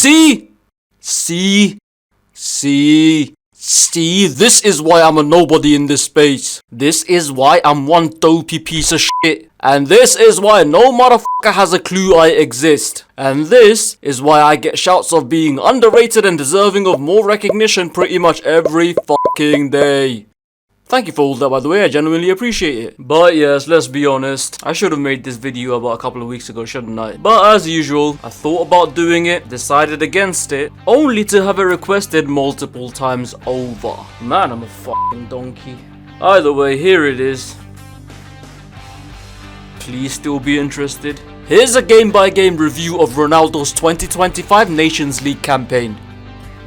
See? See? See? See? This is why I'm a nobody in this space. This is why I'm one dopey piece of shit. And this is why no motherfucker has a clue I exist. And this is why I get shouts of being underrated and deserving of more recognition pretty much every fucking day. Thank you for all that, by the way, I genuinely appreciate it. But yes, let's be honest, I should have made this video about a couple of weeks ago, shouldn't I? But as usual, I thought about doing it, decided against it, only to have it requested multiple times over. Man, I'm a fucking donkey. Either way, here it is. Please still be interested. Here's a game-by-game review of Ronaldo's 2025 Nations League campaign.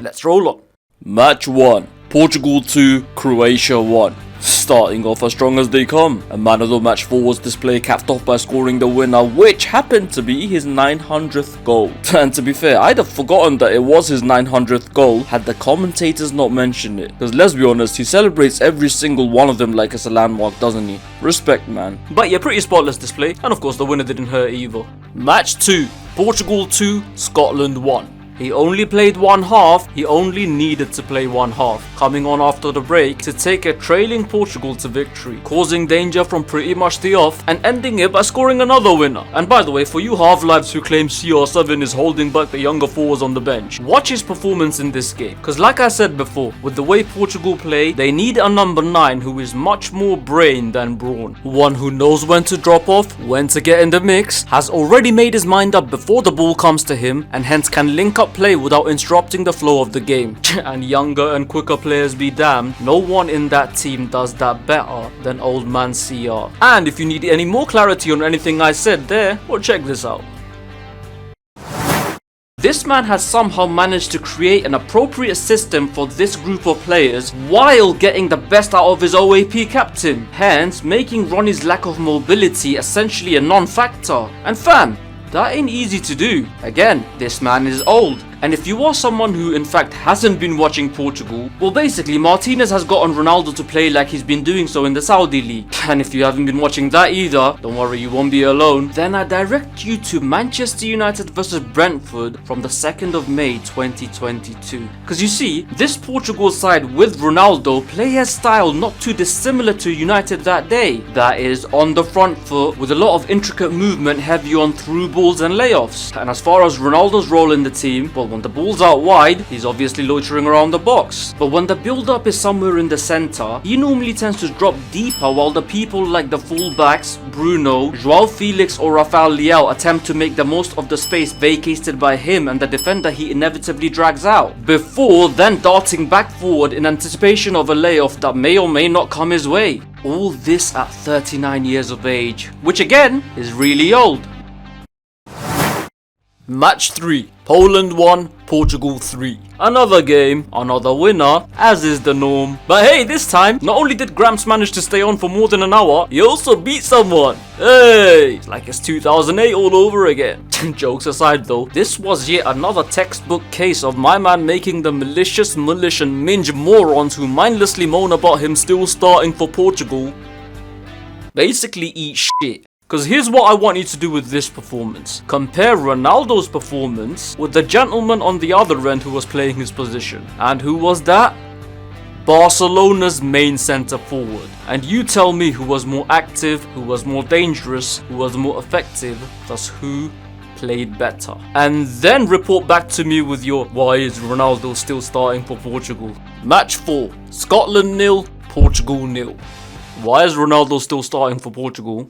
Let's roll on. Match 1. Portugal 2, Croatia 1. Starting off as strong as they come, a man of the match forwards display capped off by scoring the winner, which happened to be his 900th goal. And to be fair, I'd have forgotten that it was his 900th goal had the commentators not mentioned it. Because let's be honest, he celebrates every single one of them like it's a landmark, doesn't he? Respect, man. But yeah, pretty spotless display, and of course the winner didn't hurt either. Match 2, Portugal 2, Scotland 1. He only played one half, he only needed to play one half, coming on after the break to take a trailing Portugal to victory, causing danger from pretty much the off and ending it by scoring another winner. And by the way, for you half-lives who claim CR7 is holding back the younger forwards on the bench, watch his performance in this game, because like I said before, with the way Portugal play, they need a number 9 who is much more brain than brawn. One who knows when to drop off, when to get in the mix, has already made his mind up before the ball comes to him, and hence can link up play without interrupting the flow of the game. And younger and quicker players be damned, no one in that team does that better than old man CR. And if you need any more clarity on anything I said there, well, check this out. This man has somehow managed to create an appropriate system for this group of players while getting the best out of his OAP captain, hence making Ronnie's lack of mobility essentially a non-factor. And fam, that ain't easy to do. Again, this man is old. And if you are someone who in fact hasn't been watching Portugal, well basically Martinez has gotten Ronaldo to play like he's been doing so in the Saudi League. And if you haven't been watching that either, don't worry, you won't be alone. Then I direct you to Manchester United vs Brentford from the 2nd of May 2022. Because you see, this Portugal side with Ronaldo play a style not too dissimilar to United that day. That is on the front foot with a lot of intricate movement heavy on through balls and layoffs. And as far as Ronaldo's role in the team, well, when the ball's out wide, he's obviously loitering around the box. But when the build-up is somewhere in the center, he normally tends to drop deeper while the people like the fullbacks, Bruno, Joao Felix or Rafael Leao attempt to make the most of the space vacated by him and the defender he inevitably drags out, before then darting back forward in anticipation of a layoff that may or may not come his way. All this at 39 years of age, which again is really old. Match 3, Poland 1, Portugal 3. Another game, another winner, as is the norm. But hey, this time, not only did Gramps manage to stay on for more than an hour, he also beat someone. Hey, it's like it's 2008 all over again. Jokes aside though, this was yet another textbook case of my man making the malicious mullish and minge morons who mindlessly moan about him still starting for Portugal basically eat shit. Because here's what I want you to do with this performance. Compare Ronaldo's performance with the gentleman on the other end who was playing his position. And who was that? Barcelona's main centre forward. And you tell me who was more active, who was more dangerous, who was more effective, thus who played better. And then report back to me with your why is Ronaldo still starting for Portugal. Match 4, Scotland 0, Portugal 0. Why is Ronaldo still starting for Portugal?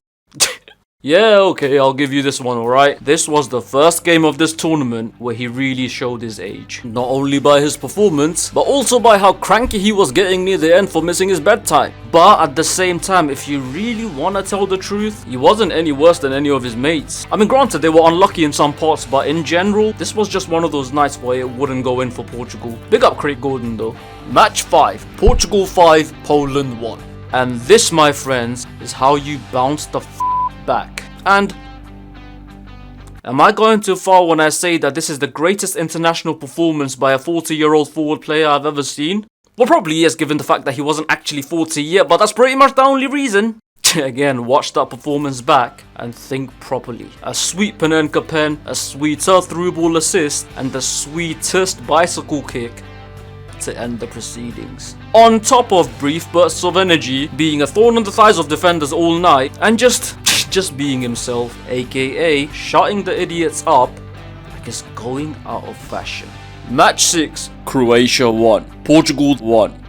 Yeah, okay, I'll give you this one, alright? This was the first game of this tournament where he really showed his age. Not only by his performance, but also by how cranky he was getting near the end for missing his bedtime. But at the same time, if you really wanna tell the truth, he wasn't any worse than any of his mates. I mean, granted, they were unlucky in some parts, but in general, this was just one of those nights where it wouldn't go in for Portugal. Big up Craig Gordon though. Match 5, Portugal 5, Poland 1. And this, my friends, is how you bounce the back. And am I going too far when I say that this is the greatest international performance by a 40-year-old forward player I've ever seen? Well, probably yes, given the fact that he wasn't actually 40 yet, but that's pretty much the only reason. Again, watch that performance back and think properly. A sweet Panenka pen, a sweeter through ball assist, and the sweetest bicycle kick to end the proceedings. On top of brief bursts of energy, being a thorn on the thighs of defenders all night, and just being himself, aka shutting the idiots up like it's going out of fashion. Match 6, Croatia won, Portugal won.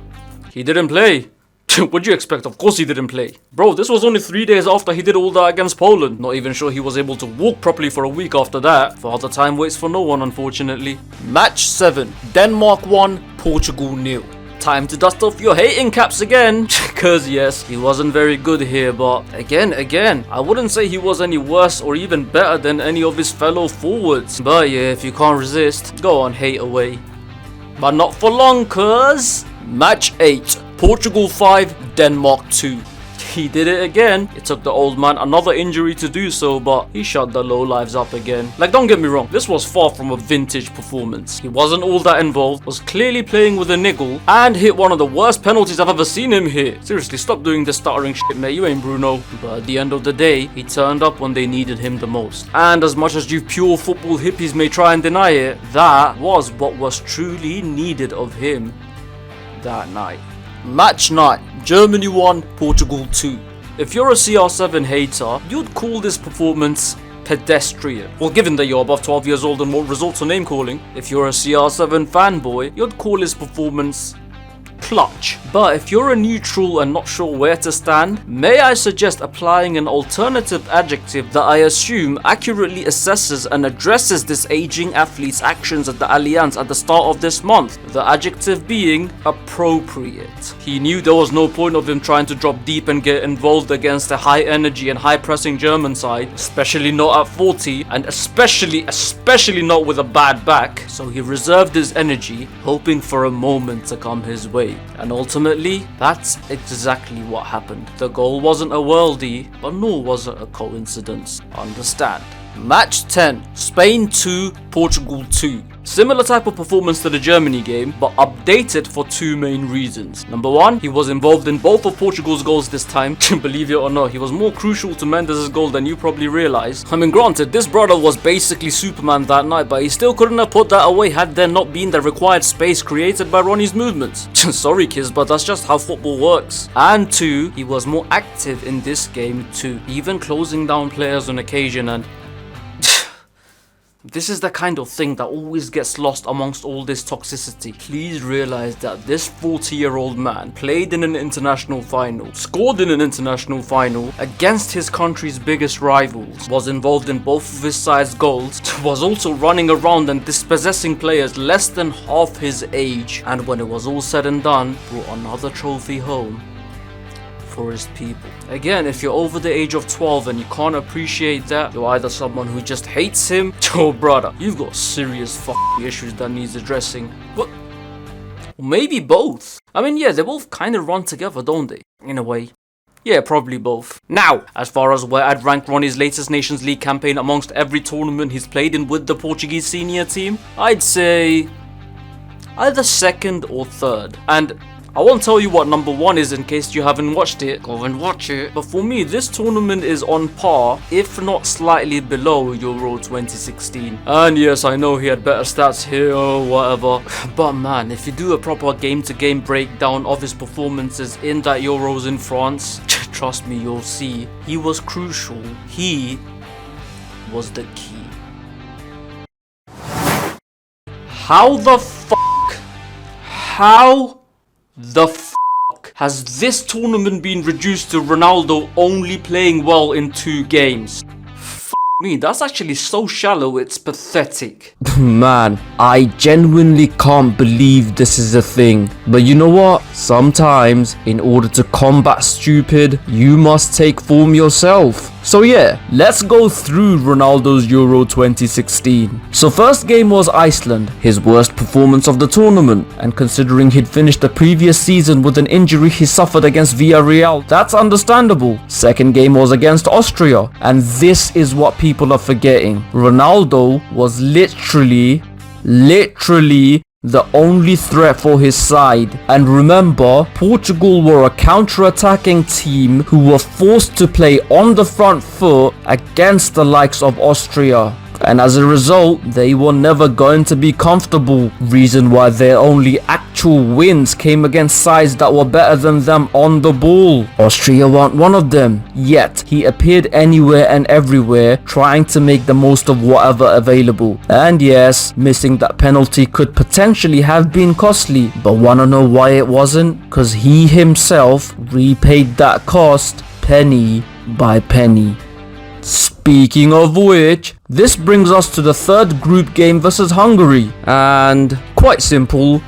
He didn't play. What'd you expect? Of course he didn't play. Bro, this was only 3 days after he did all that against Poland. Not even sure he was able to walk properly for a week after that. Father time waits for no one, unfortunately. Match 7. Denmark 1, Portugal 0. Time to dust off your hating caps again. Cause yes, he wasn't very good here, but again, I wouldn't say he was any worse or even better than any of his fellow forwards. But yeah, if you can't resist, go on, hate away. But not for long, cuz. Match 8. Portugal 5, Denmark 2. He did it again. It took the old man another injury to do so, but he shut the lowlives up again. Like, don't get me wrong, this was far from a vintage performance. He wasn't all that involved, was clearly playing with a niggle, and hit one of the worst penalties I've ever seen him hit. Seriously, stop doing this stuttering shit, mate. You ain't Bruno. But at the end of the day, he turned up when they needed him the most. And as much as you pure football hippies may try and deny it, that was what was truly needed of him that night. Match 9. Germany 1, Portugal 2. If you're a CR7 hater, you'd call this performance pedestrian. Well, given that you're above 12 years old and won't resort to name calling, if you're a CR7 fanboy, you'd call his performance clutch. But if you're a neutral and not sure where to stand, may I suggest applying an alternative adjective that I assume accurately assesses and addresses this aging athlete's actions at the Allianz at the start of this month. The adjective being appropriate. He knew there was no point of him trying to drop deep and get involved against a high energy and high pressing German side, especially not at 40, and especially not with a bad back. So he reserved his energy, hoping for a moment to come his way. And ultimately, that's exactly what happened. The goal wasn't a worldie, but nor was it a coincidence. Understand. Match 10. Spain 2, Portugal 2. Similar type of performance to the Germany game, but updated for two main reasons. Number one, he was involved in both of Portugal's goals this time. Believe it or not, he was more crucial to Mendes' goal than you probably realize. I mean, granted, this brother was basically Superman that night, but he still couldn't have put that away had there not been the required space created by Ronnie's movements. Sorry kids, but that's just how football works. And two, he was more active in this game too, even closing down players on occasion. And this is the kind of thing that always gets lost amongst all this toxicity. Please realize that this 40-year-old man played in an international final, scored in an international final against his country's biggest rivals, was involved in both of his side's goals, was also running around and dispossessing players less than half his age, and when it was all said and done, brought another trophy home for his people. Again, if you're over the age of 12 and you can't appreciate that, you're either someone who just hates him, or brother, you've got serious fucking issues that needs addressing. What? Maybe both. I mean, yeah, they both kind of run together, don't they? In a way. Yeah, probably both. Now, as far as where I'd rank Ronnie's latest Nations League campaign amongst every tournament he's played in with the Portuguese senior team, I'd say either second or third. And I won't tell you what number one is in case you haven't watched it. Go and watch it. But for me, this tournament is on par, if not slightly below Euro 2016. And yes, I know he had better stats here or whatever. But man, if you do a proper game-to-game breakdown of his performances in that Euros in France, trust me, you'll see. He was crucial. He was the key. How the fuck has this tournament been reduced to Ronaldo only playing well in 2 games? Me, that's actually so shallow, it's pathetic. Man, I genuinely can't believe this is a thing. But you know what? Sometimes, in order to combat stupid, you must take form yourself. So yeah, let's go through Ronaldo's Euro 2016. So first game was Iceland, his worst performance of the tournament, and considering he'd finished the previous season with an injury he suffered against Villarreal, that's understandable. Second game was against Austria, and this is what people are forgetting. Ronaldo was literally the only threat for his side. And remember, Portugal were a counter-attacking team who were forced to play on the front foot against the likes of Austria. And as a result, they were never going to be comfortable. Reason why their only actual wins came against sides that were better than them on the ball. Austria weren't one of them. Yet, he appeared anywhere and everywhere, trying to make the most of whatever available. And yes, missing that penalty could potentially have been costly. But wanna know why it wasn't? Cause he himself repaid that cost penny by penny. Speaking of which, this brings us to the third group game versus Hungary. And quite simple,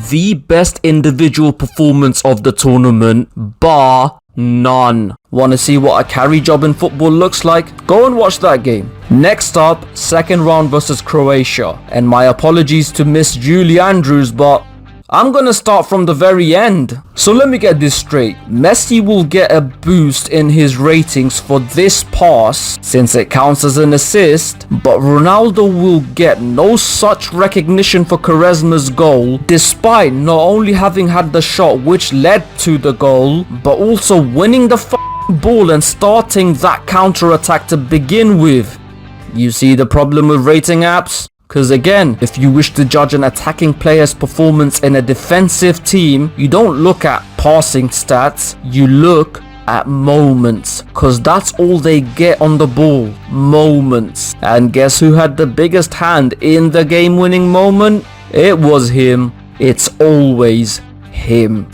the best individual performance of the tournament, bar none. Wanna see what a carry job in football looks like? Go and watch that game. Next up, second round versus Croatia. And my apologies to Miss Julie Andrews, but I'm gonna start from the very end. So let me get this straight. Messi will get a boost in his ratings for this pass since it counts as an assist, but Ronaldo will get no such recognition for Quaresma's goal, despite not only having had the shot which led to the goal, but also winning the ball and starting that counter-attack to begin with. You see the problem with rating apps? Because again, if you wish to judge an attacking player's performance in a defensive team, you don't look at passing stats, you look at moments. Because that's all they get on the ball, moments. And guess who had the biggest hand in the game-winning moment? It was him. It's always him.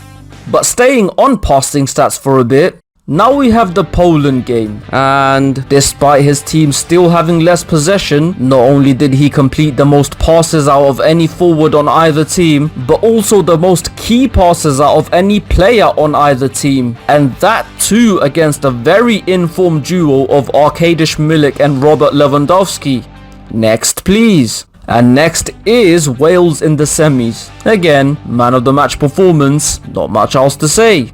But staying on passing stats for a bit, now we have the Poland game, and despite his team still having less possession, not only did he complete the most passes out of any forward on either team, but also the most key passes out of any player on either team, and that too against a very informed duo of Arkadiusz Milik and Robert Lewandowski. Next please. And next is Wales in the semis. Again, man of the match performance, not much else to say.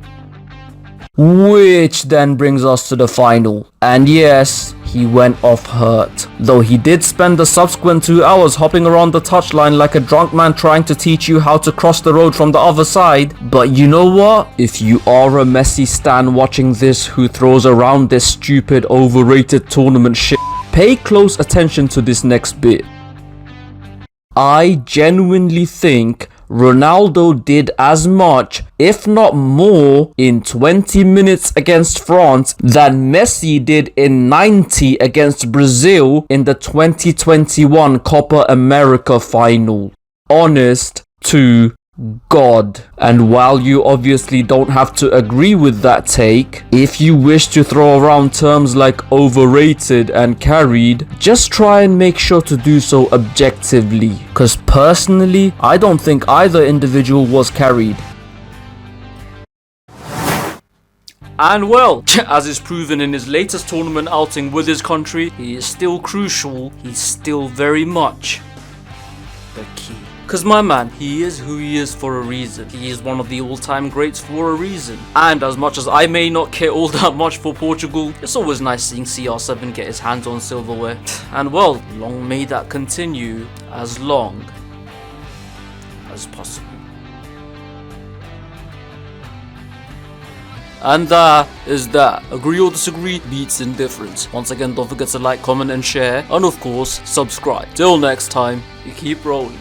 Which then brings us to the final. And yes, he went off hurt. Though he did spend the subsequent 2 hours hopping around the touchline like a drunk man trying to teach you how to cross the road from the other side. But you know what? If you are a Messi stan watching this who throws around this stupid overrated tournament shit, pay close attention to this next bit. I genuinely think Ronaldo did as much, if not more, in 20 minutes against France than Messi did in 90 against Brazil in the 2021 Copa America final. Honest to God. And while you obviously don't have to agree with that take, if you wish to throw around terms like overrated and carried, just try and make sure to do so objectively. Because personally, I don't think either individual was carried. And well, as is proven in his latest tournament outing with his country, he is still crucial, he's still very much the key. Because my man, he is who he is for a reason. He is one of the all-time greats for a reason. And as much as I may not care all that much for Portugal, it's always nice seeing CR7 get his hands on silverware. And well, long may that continue as long as possible. And that is that. Agree or disagree beats indifference. Once again, don't forget to like, comment and share. And of course, subscribe. Till next time, you keep rolling.